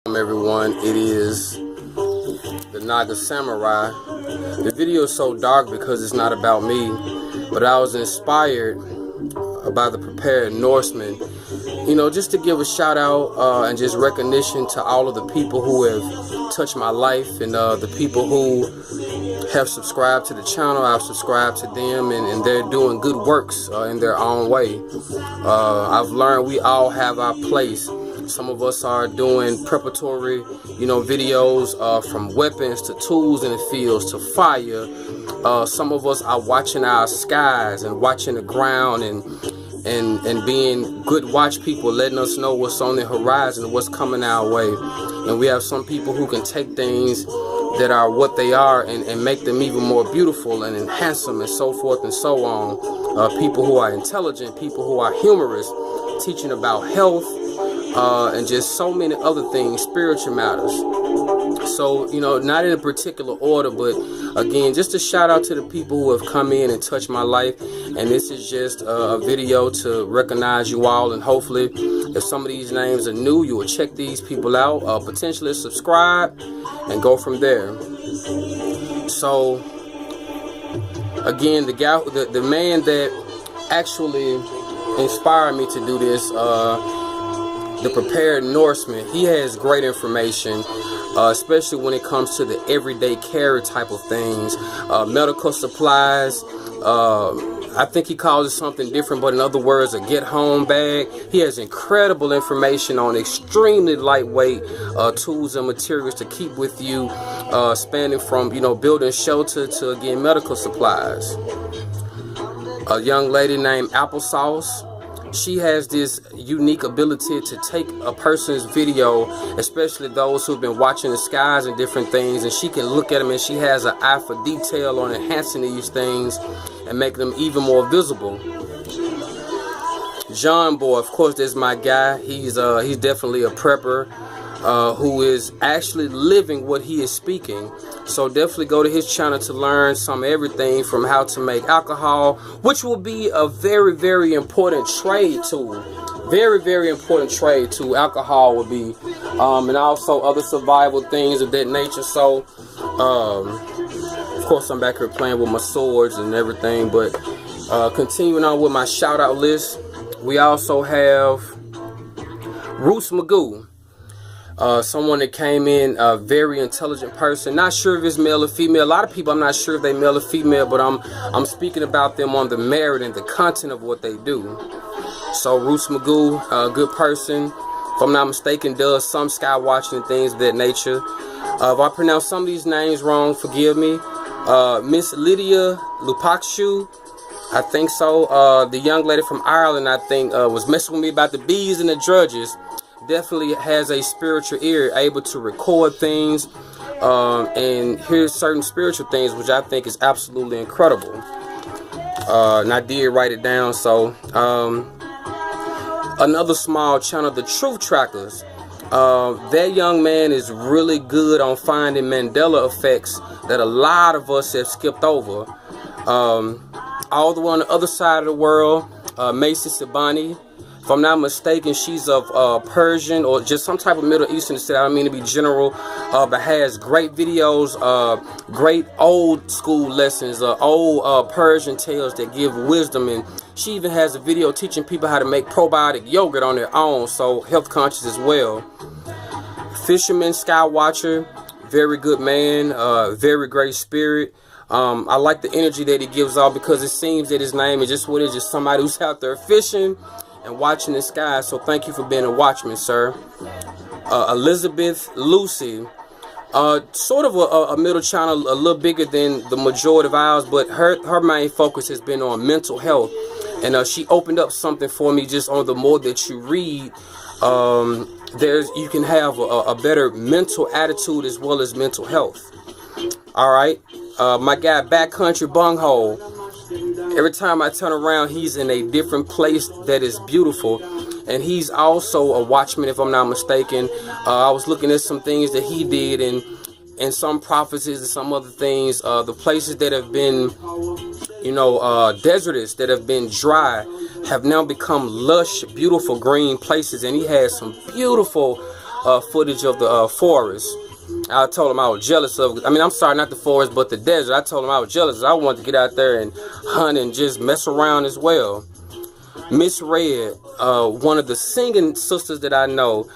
Everyone, it is the Naga Samurai. The video is so dark because it's not about me, but I was inspired by the prepared Norsemen, just to give a shout out and just recognition to all of the people who have touched my life and the people who have subscribed to the channel. I've subscribed to them, and they're doing good works in their own way. I've learned we all have our place. Some of us are doing preparatory, videos from weapons to tools in the fields to fire. Some of us are watching our skies and watching the ground and being good watch people, letting us know what's on the horizon and what's coming our way. And we have some people who can take things that are what they are and make them even more beautiful and enhance them and so forth and so on. People who are intelligent, people who are humorous, teaching about health, and just so many other things, spiritual matters. So, not in a particular order, but again, just a shout out to the people who have come in and touched my life. And this is just a video to recognize you all, and hopefully if some of these names are new, you will check these people out, potentially subscribe, and go from there. So again, the man that actually inspired me to do this, the prepared Norseman, he has great information, especially when it comes to the everyday carry type of things, medical supplies. I think he calls it something different, but in other words, a get home bag. He has incredible information on extremely lightweight tools and materials to keep with you, spanning from building shelter to, again, medical supplies. A young lady named Applesauce, she has this unique ability to take a person's video, especially those who've been watching the skies and different things, and she can look at them and she has an eye for detail on enhancing these things and making them even more visible. John Boy, of course, there's my guy. He's definitely a prepper who is actually living what he is speaking. So definitely go to his channel to learn some everything from how to make alcohol, which will be a very, very important trade tool. Very, very important trade tool. Alcohol will be, and also other survival things of that nature. So, of course, I'm back here playing with my swords and everything. But continuing on with my shout out list, we also have Roots Magoo. Someone that came in, a very intelligent person. Not sure if it's male or female. A lot of people, I'm not sure if they male or female, but I'm speaking about them on the merit and the content of what they do. So Roots Magoo, a good person, if I'm not mistaken, does some sky watching and things of that nature. If I pronounce some of these names wrong, forgive me. Miss Lydia Lupakshu, I think so. The young lady from Ireland, I think, was messing with me about the bees and the drudges. Definitely has a spiritual ear, able to record things and hear certain spiritual things, which I think is absolutely incredible. And I did write it down. So another small channel, the Truth Trackers. That young man is really good on finding Mandela effects that a lot of us have skipped over. All the way on the other side of the world, Macy Sabani. If I'm not mistaken, she's of Persian or just some type of Middle Eastern descent. I don't mean to be general, but has great videos, great old school lessons, old Persian tales that give wisdom. And she even has a video teaching people how to make probiotic yogurt on their own, so health conscious as well. Fisherman Skywatcher, very good man, very great spirit. I like the energy that he gives off, because it seems that his name is just what it is, just somebody who's out there fishing and watching the sky. So thank you for being a watchman, sir. Elizabeth Lucy, sort of a middle channel, a little bigger than the majority of ours, but her main focus has been on mental health, and she opened up something for me. Just on the more that you read, you can have a better mental attitude as well as mental health. All right, my guy Backcountry Bunghole. Every time I turn around, he's in a different place that is beautiful. And he's also a watchman, if I'm not mistaken. I was looking at some things that he did, and some prophecies and some other things. The places that have been, desertous, that have been dry, have now become lush, beautiful green places. And he has some beautiful footage of the forest. I told him I was jealous of, I'm sorry, not the forest, but the desert. I told him I was jealous. I wanted to get out there and hunt and just mess around as well. Miss Red, one of the singing sisters that I know,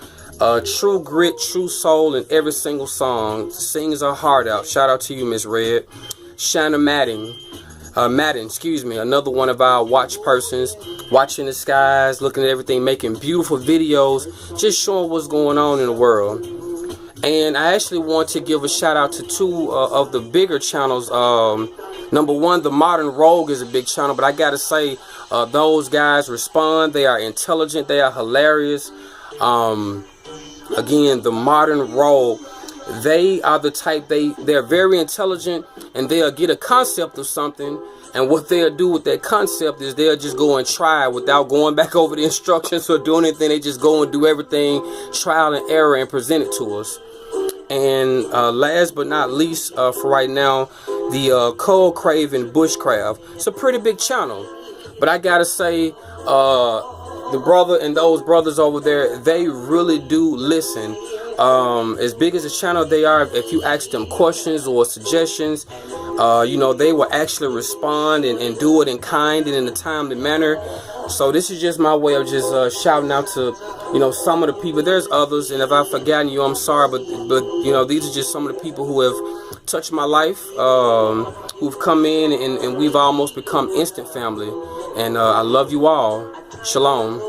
true grit, true soul in every single song, sings her heart out. Shout out to you, Miss Red. Shanna Madden, another one of our watch persons, watching the skies, looking at everything, making beautiful videos, just showing what's going on in the world. And I actually want to give a shout out to two of the bigger channels. Number one, The Modern Rogue is a big channel, but I gotta say, those guys respond. They are intelligent. They are hilarious. Again, The Modern Rogue, they are the type, they're very intelligent, and they'll get a concept of something, and what they'll do with that concept is they'll just go and try without going back over the instructions or doing anything. They just go and do everything trial and error and present it to us. And last but not least, for right now, the Cold Craven Bushcraft. It's a pretty big channel, but I gotta say, the brother and those brothers over there, they really do listen. As big as the channel they are, if you ask them questions or suggestions, you know, they will actually respond and do it in kind and in a timely manner. So this is just my way of just shouting out to, you know, some of the people. There's others, and if I've forgotten you, I'm sorry, but you know, these are just some of the people who have touched my life, who've come in, and we've almost become instant family. And I love you all. Shalom.